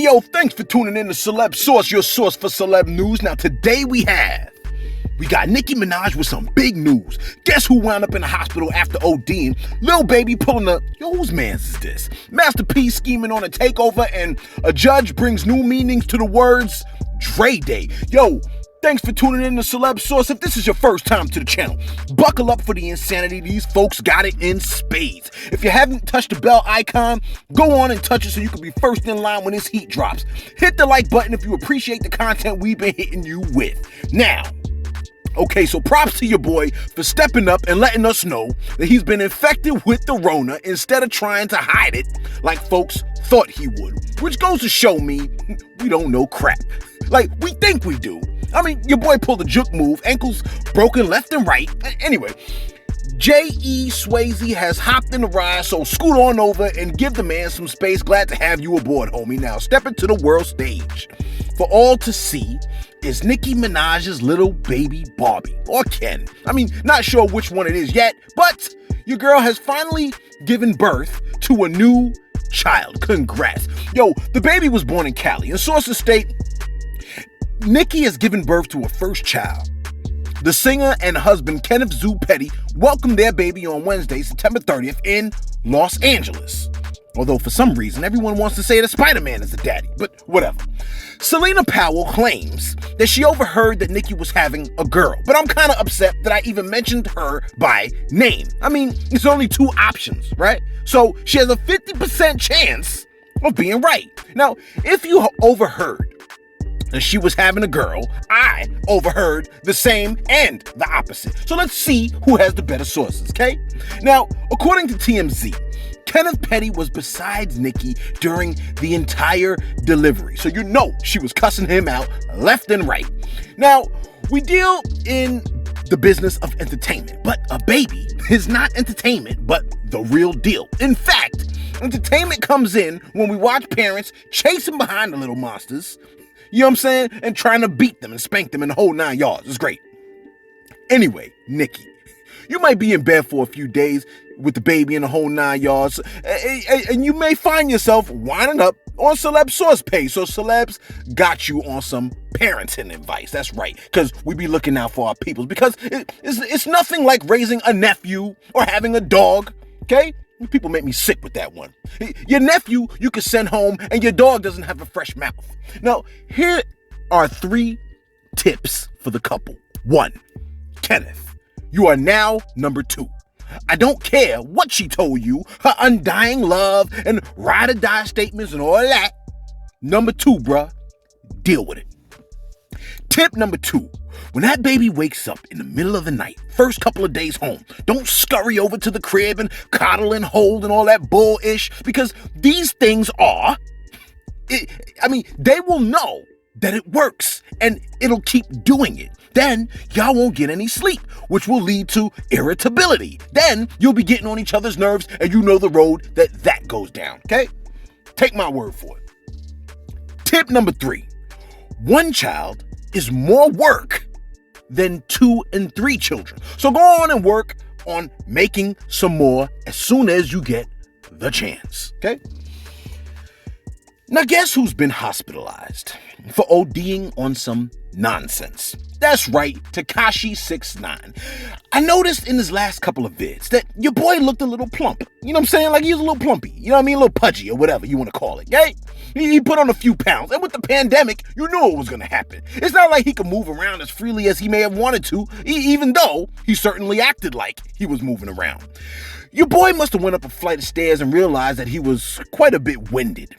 Yo, thanks for tuning in to Celebs Source, your source for celeb news. Now, today we got Nicki Minaj with some big news. Guess who wound up in the hospital after ODing? Lil Baby pulling whose mans is this? Master P scheming on a takeover, and a judge brings new meanings to the words Dre Day. Yo, thanks for tuning in to Celebs Source. If this is your first time to the channel, buckle up for the insanity. These folks got it in spades. If you haven't touched the bell icon, go on and touch it so you can be first in line when this heat drops. Hit the like button if you appreciate the content we've been hitting you with. Now, okay, so props to your boy for stepping up and letting us know that he's been infected with the Rona instead of trying to hide it like folks thought he would. Which goes to show me we don't know crap. Like, we think we do. I mean, your boy pulled a juke move, ankles broken left and right. Anyway, J.E. Swayze has hopped in the ride, so scoot on over and give the man some space. Glad to have you aboard, homie. Now, step into the world stage. For all to see is Nicki Minaj's little baby Barbie, or Ken. I mean, not sure which one it is yet, but your girl has finally given birth to a new child. Congrats. Yo, the baby was born in Cali, and sources state Nicki has given birth to her first child. The singer and husband, Kenneth Zoo Petty, welcomed their baby on Wednesday, September 30th in Los Angeles. Although for some reason, everyone wants to say that Spider-Man is the daddy, but whatever. Selena Powell claims that she overheard that Nicki was having a girl, but I'm kind of upset that I even mentioned her by name. I mean, it's only two options, right? So she has a 50% chance of being right. Now, if you overheard and she was having a girl, I overheard the same and the opposite. So let's see who has the better sources, okay? Now, according to TMZ, Kenneth Petty was beside Nicki during the entire delivery. So you know she was cussing him out left and right. Now, we deal in the business of entertainment, but a baby is not entertainment, but the real deal. In fact, entertainment comes in when we watch parents chasing behind the little monsters, you know what I'm saying? And trying to beat them and spank them in the whole 9 yards. It's great. Anyway, Nicki, you might be in bed for a few days with the baby in the whole 9 yards, and you may find yourself winding up on Celebs Source page. So Celebs got you on some parenting advice. That's right, because we be looking out for our peoples, because it's nothing like raising a nephew or having a dog, okay? People make me sick with that one. Your nephew you can send home, and your dog doesn't have a fresh mouth. Now, here are 3 tips for the couple. 1, Kenneth, you are now number 2. I don't care what she told you, her undying love and ride or die statements and all that. Number 2, bruh, deal with it. Tip number 2, when that baby wakes up in the middle of the night, first couple of days home, don't scurry over to the crib and coddle and hold and all that bullish, because these things they will know that it works and it'll keep doing it. Then y'all won't get any sleep, which will lead to irritability. Then you'll be getting on each other's nerves, and you know the road that goes down, okay? Take my word for it. Tip number 3, 1 child is more work than 2 and 3 children. So go on and work on making some more as soon as you get the chance, okay? Now, guess who's been hospitalized for ODing on some nonsense? That's right, Tekashi 6ix9ine. I noticed in his last couple of vids that your boy looked a little plump. You know what I'm saying? Like, he was a little plumpy. You know what I mean? A little pudgy or whatever you want to call it, okay? He put on a few pounds. And with the pandemic, you knew it was going to happen. It's not like he could move around as freely as he may have wanted to, even though he certainly acted like he was moving around. Your boy must have went up a flight of stairs and realized that he was quite a bit winded,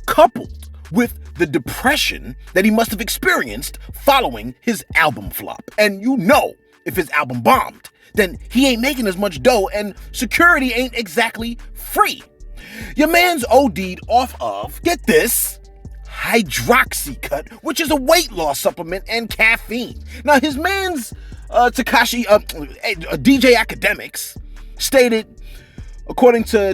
coupled with the depression that he must have experienced following his album flop. And you know, if his album bombed, then he ain't making as much dough, and security ain't exactly free. Your man's OD'd off of, get this, Hydroxycut, which is a weight loss supplement, and caffeine. Now, his man's Tekashi, DJ Academics, stated, according to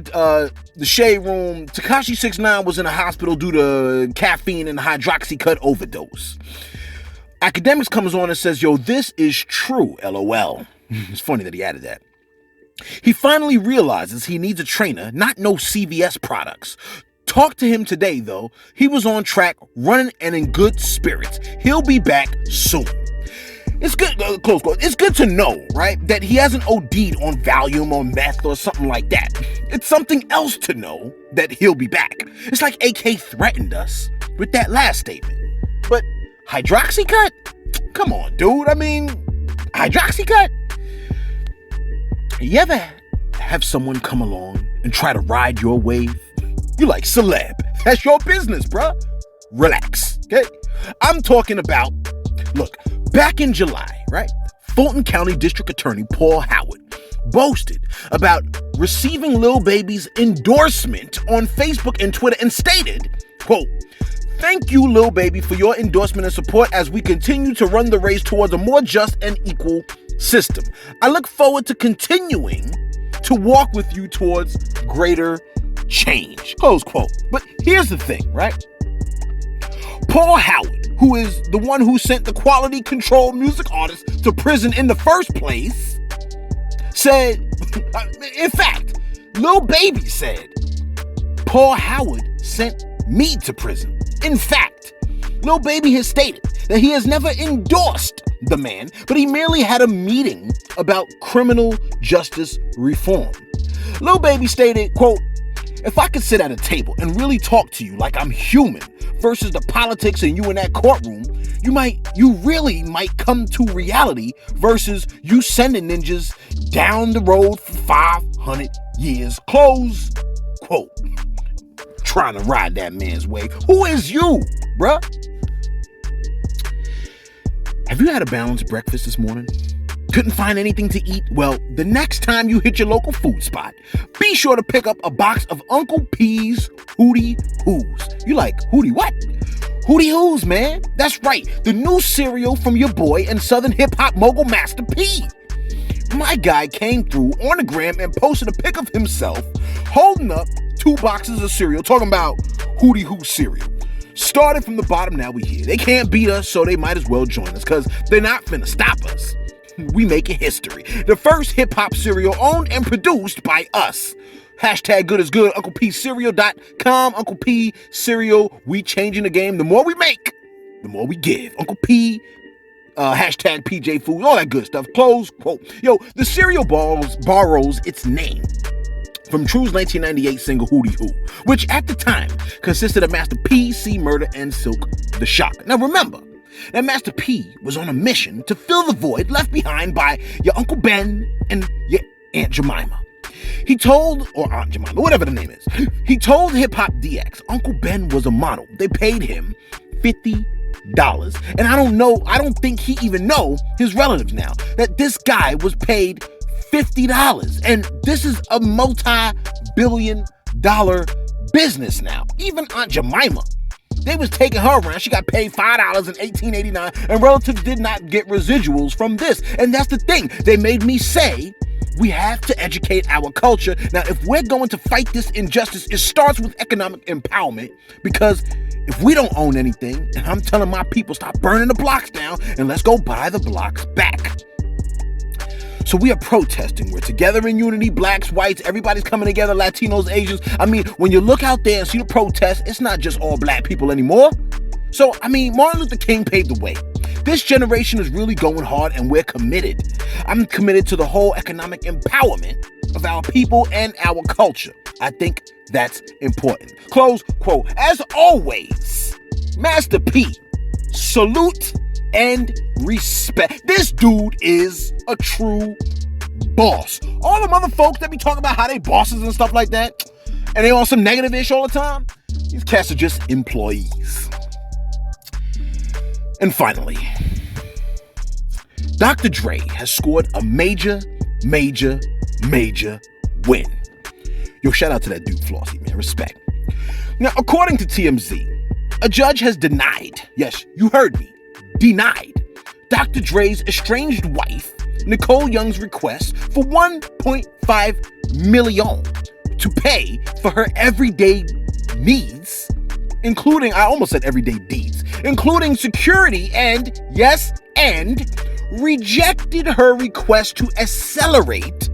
the Shade Room, Tekashi 6ix9ine was in a hospital due to caffeine and Hydroxycut overdose. Academics comes on and says, yo, this is true, LOL. It's funny that he added that. He finally realizes he needs a trainer, not no CVS products, Talk to him today, though. He was on track, running and in good spirits. He'll be back soon. It's good, close quote. It's good to know, right, that he hasn't OD'd on Valium or meth or something like that. It's something else to know that he'll be back. It's like AK threatened us with that last statement. But hydroxycut? Come on, dude. I mean, hydroxycut? You ever have someone come along and try to ride your wave? You like celeb. That's your business, bruh. Relax, okay? I'm talking about, look, back in July, right? Fulton County District Attorney Paul Howard boasted about receiving Lil Baby's endorsement on Facebook and Twitter and stated, quote, "Thank you, Lil Baby, for your endorsement and support as we continue to run the race towards a more just and equal system. I look forward to continuing to walk with you towards greater change," close quote. But here's the thing, right? Paul Howard, who is the one who sent the quality control music artist to prison in the first place, said, in fact, Lil Baby said, Paul Howard sent me to prison. In fact, Lil Baby has stated that he has never endorsed the man, but he merely had a meeting about criminal justice reform. Lil Baby stated, quote, "If I could sit at a table and really talk to you like I'm human versus the politics and you in that courtroom, you really might come to reality versus you sending ninjas down the road for 500 years, close quote." Trying to ride that man's wave. Who is you, bruh? Have you had a balanced breakfast this morning? Couldn't find anything to eat? Well, the next time you hit your local food spot, be sure to pick up a box of Uncle P's Hootie Hoos. You like Hootie what? Hootie Hoos, man. That's right, the new cereal from your boy and Southern hip-hop mogul Master P. My guy came through on the gram and posted a pic of himself holding up 2 boxes of cereal, talking about Hootie Hoos cereal. Started from the bottom, now we here. They can't beat us, so they might as well join us, because they're not finna stop us. We making history. The first hip-hop cereal owned and produced by us. Hashtag good is good. UnclePcereal.com. Uncle P Cereal. We changing the game. The more we make, the more we give. Uncle P, hashtag PJ Food, all that good stuff. Close quote. Yo, the cereal borrows its name from True's 1998 single Hootie Hoo, which at the time consisted of Master P, C Murder, and Silk the Shock. Now remember, that Master P was on a mission to fill the void left behind by your Uncle Ben and your Aunt Jemima. He told, or Aunt Jemima, whatever the name is, he told Hip Hop DX Uncle Ben was a model. They paid him $50. And I don't think he even know his relatives now, that this guy was paid $50. And this is a multi-billion-dollar business now. Even Aunt Jemima, they was taking her around. She got paid $5 in 1889, and relatives did not get residuals from this. And that's the thing. They made me say, we have to educate our culture. Now, if we're going to fight this injustice, it starts with economic empowerment, because if we don't own anything, and I'm telling my people, stop burning the blocks down and let's go buy the blocks back. So we are protesting. We're together in unity, blacks, whites, everybody's coming together, Latinos, Asians. I mean, when you look out there and see the protest, it's not just all black people anymore. So, I mean, Martin Luther King paved the way. This generation is really going hard, and we're committed. I'm committed to the whole economic empowerment of our people and our culture. I think that's important. Close quote. As always, Master P, salute and respect. This dude is a true boss. All them other folks that be talking about how they bosses and stuff like that, and they on some negative-ish all the time, these cats are just employees. And finally, Dr. Dre has scored a major win. Yo, shout out to that dude Flossie, man. Respect. Now, according to TMZ, a judge has denied, yes, you heard me, denied Dr. Dre's estranged wife, Nicole Young's request for $1.5 million to pay for her everyday needs, including, I almost said everyday deeds, including security, and, yes, and rejected her request to accelerate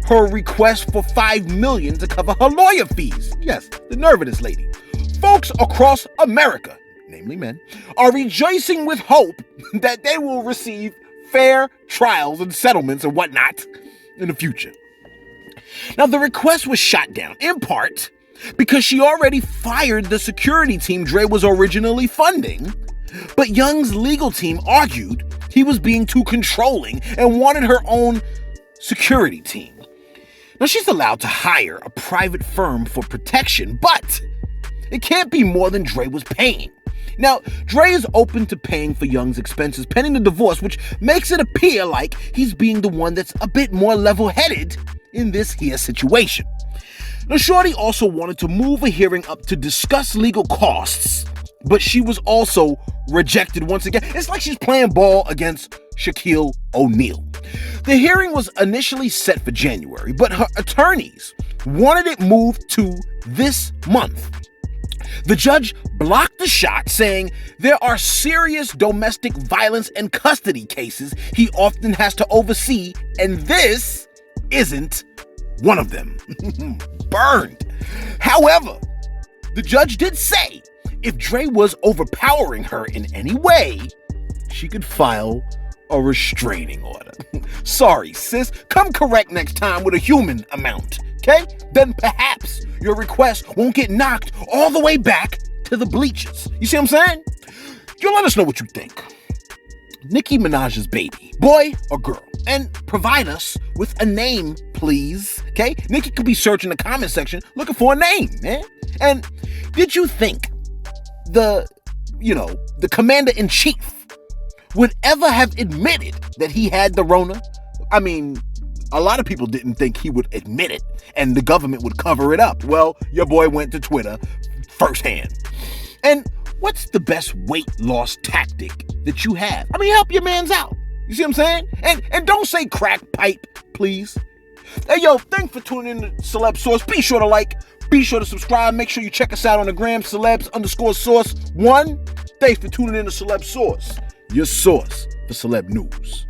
her request for $5 million to cover her lawyer fees. Yes, the nerve of this lady. Folks across America, namely men, are rejoicing with hope that they will receive fair trials and settlements and whatnot in the future. Now, the request was shot down, in part because she already fired the security team Dre was originally funding, but Young's legal team argued he was being too controlling and wanted her own security team. Now, she's allowed to hire a private firm for protection, but it can't be more than Dre was paying. Now, Dre is open to paying for Young's expenses pending the divorce, which makes it appear like he's being the one that's a bit more level-headed in this here situation. Now, Shorty also wanted to move a hearing up to discuss legal costs, but she was also rejected once again. It's like she's playing ball against Shaquille O'Neal. The hearing was initially set for January, but her attorneys wanted it moved to this month. The judge blocked the shot, saying there are serious domestic violence and custody cases he often has to oversee, and this isn't one of them. Burned. However, the judge did say if Dre was overpowering her in any way, she could file a restraining order. Sorry, sis. Come correct next time with a human amount, okay? Then perhaps your request won't get knocked all the way back to the bleachers. You see what I'm saying? You let us know what you think. Nicki Minaj's baby, boy or girl? And provide us with a name, please. Okay? Nicki could be searching the comment section looking for a name, man. And did you think the commander-in-chief would ever have admitted that he had the Rona? I mean, a lot of people didn't think he would admit it and the government would cover it up. Well, your boy went to Twitter firsthand. And what's the best weight loss tactic that you have? I mean, help your mans out. You see what I'm saying? And don't say crack pipe, please. Hey, yo, thanks for tuning in to Celebs Source. Be sure to like, be sure to subscribe. Make sure you check us out on the gram, Celebs_Source1. Thanks for tuning in to Celebs Source, your source for celeb news.